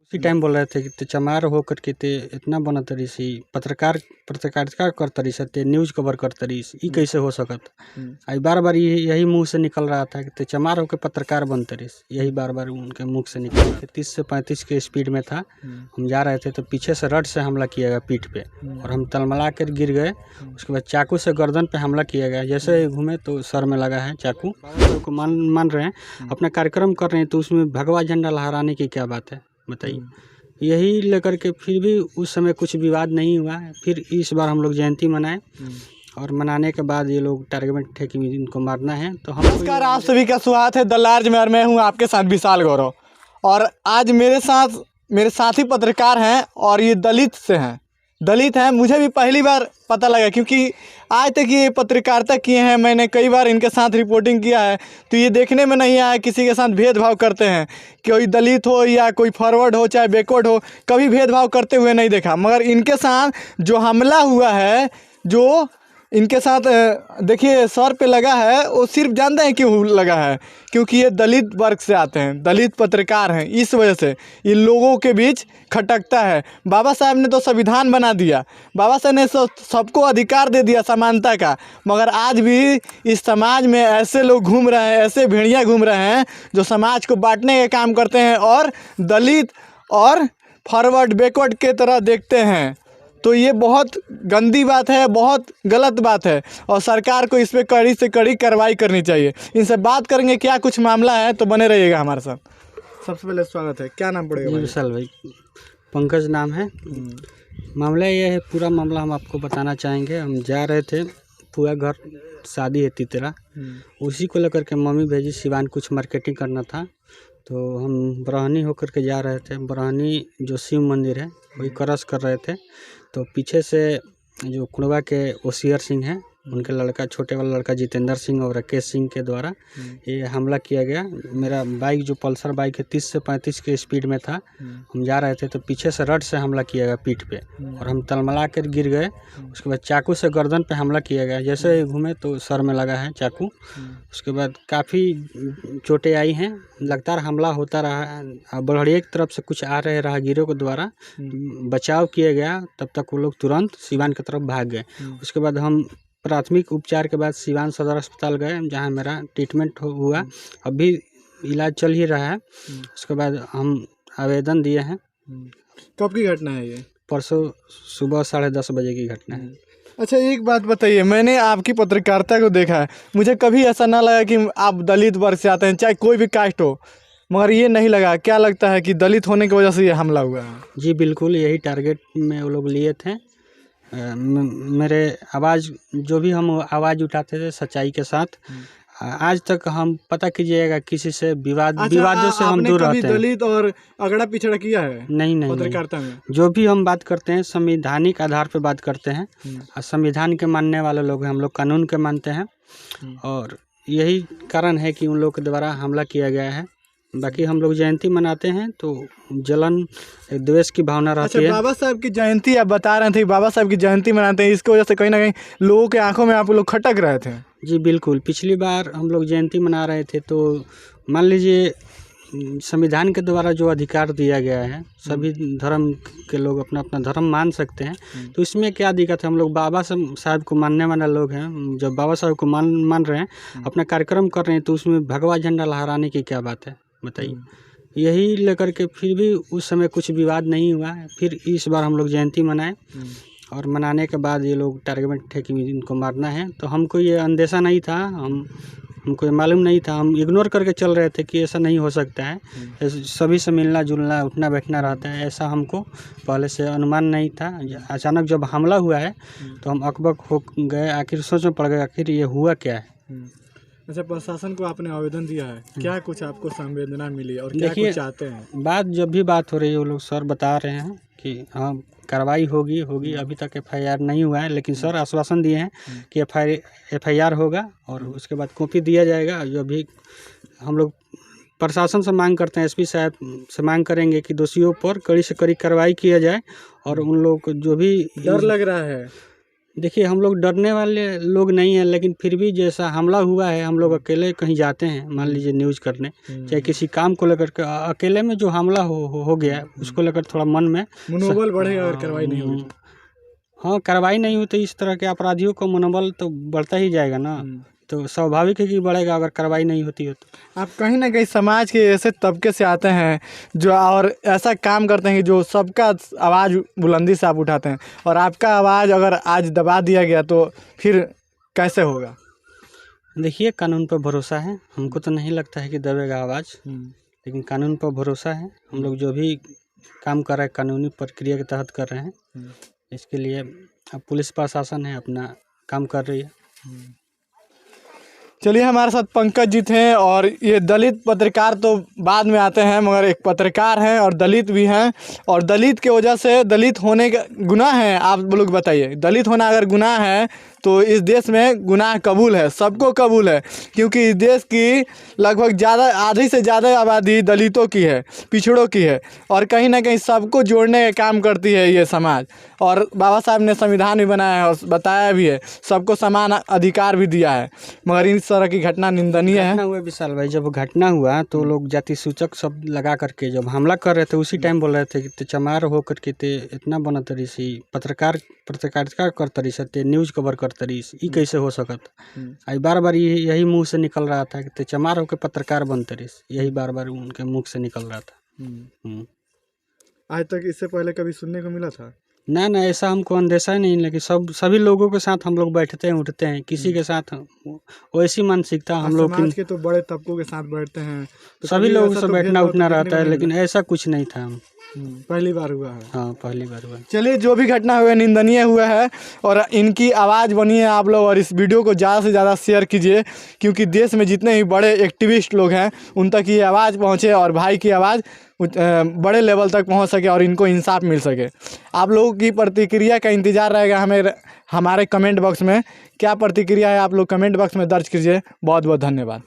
उसी टाइम बोल रहे थे कि ते चमार होकर के ते इतना बना तरी सी पत्रकारिता कर तरी से ते न्यूज कवर कर तरी ई कैसे हो सकत। आई बार बार यही मुंह से निकल रहा था कि ते चमार होकर पत्रकार बन तरी, यही बार बार उनके मुख से निकल के 30 से 35 के स्पीड में था। हम जा रहे थे तो पीछे से रड से हमला किया गया पीठ पे और हम तलमला कर गिर गए। उसके बाद चाकू से गर्दन पे हमला किया गया, जैसे ही घूमे तो सर में लगा है चाकू। को मान रहे हैं, अपना कार्यक्रम कर रहे हैं तो उसमें भगवा झंडा लहराने की क्या बात है बताइए। यही लेकर के फिर भी उस समय कुछ विवाद नहीं हुआ। फिर इस बार हम लोग जयंती मनाए और मनाने के बाद ये लोग टारगेट थे कि इनको मारना है। तो हम नमस्कार, आप सभी का स्वागत है द लार्ज में और मैं हूं आपके साथ विशाल गौरव। और आज मेरे साथ मेरे साथी पत्रकार हैं और ये दलित हैं। मुझे भी पहली बार पता लगा क्योंकि आज तक ये पत्रकारिता किए हैं, मैंने कई बार इनके साथ रिपोर्टिंग किया है, तो ये देखने में नहीं आया किसी के साथ भेदभाव करते हैं। कोई दलित हो या कोई फॉरवर्ड हो चाहे बैकवर्ड हो, कभी भेदभाव करते हुए नहीं देखा। मगर इनके साथ जो हमला हुआ है, जो इनके साथ देखिए सर पे लगा है, वो सिर्फ जानते हैं क्यों लगा है, क्योंकि ये दलित वर्ग से आते हैं, दलित पत्रकार हैं, इस वजह से इन लोगों के बीच खटकता है। बाबा साहब ने तो संविधान बना दिया, बाबा साहब ने सबको अधिकार दे दिया समानता का, मगर आज भी इस समाज में ऐसे लोग घूम रहे हैं, ऐसे भेड़िया घूम रहे हैं जो समाज को बांटने का काम करते हैं और दलित और फॉरवर्ड बैकवर्ड के तरह देखते हैं। तो ये बहुत गंदी बात है, बहुत गलत बात है और सरकार को इस पर कड़ी से कड़ी कार्रवाई करनी चाहिए। इनसे बात करेंगे क्या कुछ मामला है, तो बने रहिएगा हमारे साथ। सबसे पहले स्वागत है, क्या नाम पड़ेगा? विशाल भाई, पंकज नाम है। मामला ये है, पूरा मामला हम आपको बताना चाहेंगे। हम जा रहे थे, पूरा घर शादी है तितरा, उसी को लेकर के मम्मी भेजी सिवान, कुछ मार्केटिंग करना था। तो हम बरहनी होकर के जा रहे थे। बरहनी जो शिव मंदिर है वही क्रॉस कर रहे थे, तो पीछे से जो कुड़वा के ओसियर सिंह हैं, उनके लड़का, छोटे वाला लड़का जितेंद्र सिंह और राकेश सिंह के द्वारा ये हमला किया गया। मेरा बाइक जो पल्सर बाइक है 30 से 35 के स्पीड में था। हम जा रहे थे तो पीछे से रड से हमला किया गया पीठ पे और हम तलमला कर गिर गए। उसके बाद चाकू से गर्दन पे हमला किया गया, जैसे ही घूमे तो सर में लगा है चाकू। उसके बाद काफ़ी चोटें आई हैं, लगातार हमला होता रहा। बड़हड़िया की तरफ से कुछ आ रहे राहगीरों के द्वारा बचाव किया गया, तब तक वो लोग तुरंत सिवान की तरफ भाग गए। उसके बाद हम प्राथमिक उपचार के बाद सिवान सदर अस्पताल गए, जहां मेरा ट्रीटमेंट हुआ। अभी इलाज चल ही रहा है। उसके बाद हम आवेदन दिए हैं। कब की घटना है ये? परसों सुबह 10:30 बजे की घटना है। अच्छा, एक बात बताइए, मैंने आपकी पत्रकारिता को देखा है, मुझे कभी ऐसा ना लगा कि आप दलित वर्ग से आते हैं, चाहे कोई भी कास्ट हो, मगर ये नहीं लगा। क्या लगता है कि दलित होने की वजह से ये हमला हुआ है? जी बिल्कुल, यही टारगेट में वो लोग लिए थे। मेरे आवाज़, जो भी हम आवाज़ उठाते थे सच्चाई के साथ, आज तक हम पता कीजिएगा किसी से विवादों से हम दूर रहते हैं। दलित और अगड़ा पिछड़ा किया है? नहीं पत्रकारिता में जो भी हम बात करते हैं संवैधानिक आधार पे बात करते हैं। और संविधान के मानने वाले लोग हैं हम लोग, कानून के मानते हैं, और यही कारण है कि उन लोग के द्वारा हमला किया गया है। बाकी हम लोग जयंती मनाते हैं तो जलन द्वेष की भावना रहती है। बाबा साहब की जयंती आप बता रहे थे, बाबा साहब की जयंती मनाते हैं, इसकी वजह से कहीं ना कहीं लोगों के आंखों में आप लोग खटक रहे थे। जी बिल्कुल, पिछली बार हम लोग जयंती मना रहे थे तो मान लीजिए संविधान के द्वारा जो अधिकार दिया गया है, सभी धर्म के लोग अपना अपना धर्म मान सकते हैं, तो इसमें क्या दिक्कत है? हम लोग बाबा साहब को मानने वाले लोग हैं। जब बाबा साहब को मान रहे हैं, अपना कार्यक्रम कर रहे हैं, तो उसमें भगवा झंडा लहराने की क्या बात है बताइए। यही लेकर के फिर भी उस समय कुछ विवाद नहीं हुआ। फिर इस बार हम लोग जयंती मनाए और मनाने के बाद ये लोग टारगेट थे कि इनको मारना है। तो हमको ये अंदेशा नहीं था, हमको ये मालूम नहीं था, हम इग्नोर करके चल रहे थे कि ऐसा नहीं हो सकता है, सभी से मिलना जुलना उठना बैठना रहता है, ऐसा हमको पहले से अनुमान नहीं था। अचानक जब हमला हुआ है तो हम अकबक हो गए, आखिर सोच में पड़ गए आखिर ये हुआ क्या है। अच्छा, प्रशासन को आपने आवेदन दिया है, क्या कुछ आपको संवेदना मिली और क्या कुछ चाहते हैं? बात जब भी बात हो रही है वो लोग सर बता रहे हैं कि हाँ कार्रवाई होगी। अभी तक FIR नहीं हुआ है, लेकिन सर आश्वासन दिए हैं कि FIR होगा और उसके बाद कॉपी दिया जाएगा। जो भी हम लोग प्रशासन से मांग करते हैं, SP साहब से मांग करेंगे कि दोषियों पर कड़ी से कड़ी कार्रवाई किया जाए और उन लोग को जो भी डर लग रहा है, देखिए हम लोग डरने वाले लोग नहीं हैं, लेकिन फिर भी जैसा हमला हुआ है, हम लोग अकेले कहीं जाते हैं, मान लीजिए न्यूज़ करने, चाहे किसी काम को लेकर के, अकेले में जो हमला हो गया है, उसको लेकर थोड़ा मन में मनोबल बढ़ेगा अगर कार्रवाई नहीं होगी तो। हाँ, कार्रवाई नहीं हुई तो इस तरह के अपराधियों का मनोबल तो बढ़ता ही जाएगा ना। तो स्वाभाविक है कि बढ़ेगा अगर कार्रवाई नहीं होती हो तो। आप कहीं ना कहीं समाज के ऐसे तबके से आते हैं जो और ऐसा काम करते हैं कि जो सबका आवाज़ बुलंदी से आप उठाते हैं, और आपका आवाज़ अगर आज दबा दिया गया तो फिर कैसे होगा? देखिए कानून पर भरोसा है, हमको तो नहीं लगता है कि दबेगा आवाज़, लेकिन कानून पर भरोसा है। हम लोग जो भी काम कर रहे हैं कानूनी प्रक्रिया के तहत कर रहे हैं। इसके लिए अब पुलिस प्रशासन है अपना काम कर रही है। चलिए, हमारे साथ पंकज जी थे, और ये दलित पत्रकार तो बाद में आते हैं, मगर एक पत्रकार हैं और दलित भी हैं, और दलित के वजह से दलित होने का गुनाह है। आप लोग बताइए, दलित होना अगर गुनाह है तो इस देश में गुनाह कबूल है, सबको कबूल है, क्योंकि इस देश की लगभग आधी से ज़्यादा आबादी दलितों की है, पिछड़ों की है, और कहीं ना कहीं सबको जोड़ने का काम करती है ये समाज। और बाबा साहब ने संविधान भी बनाया है और बताया भी है, सबको समान अधिकार भी दिया है, मगर इस तरह की घटना निंदनीय है। घटना हुआ विशाल भाई, जब घटना हुआ तो लोग जाति सूचक शब्द लगा करके जब हमला कर रहे थे, उसी टाइम बोल रहे थे कि ते चमार हो करके ते इतना बना तरी सी पत्रकारिता कर तरी से ते न्यूज़ कवर कर तरी, ई कैसे हो सकत। आई बार बार यही मुंह से निकल रहा था कि ते चमार होकर पत्रकार बन तरी, यही बार बार उनके मुख से निकल रहा था। आज तक इससे पहले कभी सुनने को मिला था? ना ऐसा हमको अंदेशा ही नहीं, लेकिन सभी लोगों के साथ हम लोग बैठते हैं, उठते हैं, किसी के साथ वैसी मानसिकता हम लोग समाज के तो बड़े तबकों के साथ बैठते हैं, तो सभी लोगों से बैठना उठना रहता है, लेकिन ऐसा कुछ नहीं था। पहली बार हुआ है। हाँ, पहली बार हुआ। चलिए, जो भी घटना हुआ निंदनीय हुआ है, और इनकी आवाज़ बनी है आप लोग, और इस वीडियो को ज़्यादा से ज़्यादा शेयर कीजिए, क्योंकि देश में जितने भी बड़े एक्टिविस्ट लोग हैं उन तक ये आवाज़ पहुँचे, और भाई की आवाज़ बड़े लेवल तक पहुँच सके और इनको इंसाफ मिल सके। आप लोगों की प्रतिक्रिया का इंतज़ार रहेगा हमारे कमेंट बॉक्स में। क्या प्रतिक्रिया है आप लोग कमेंट बॉक्स में दर्ज कीजिए। बहुत बहुत धन्यवाद।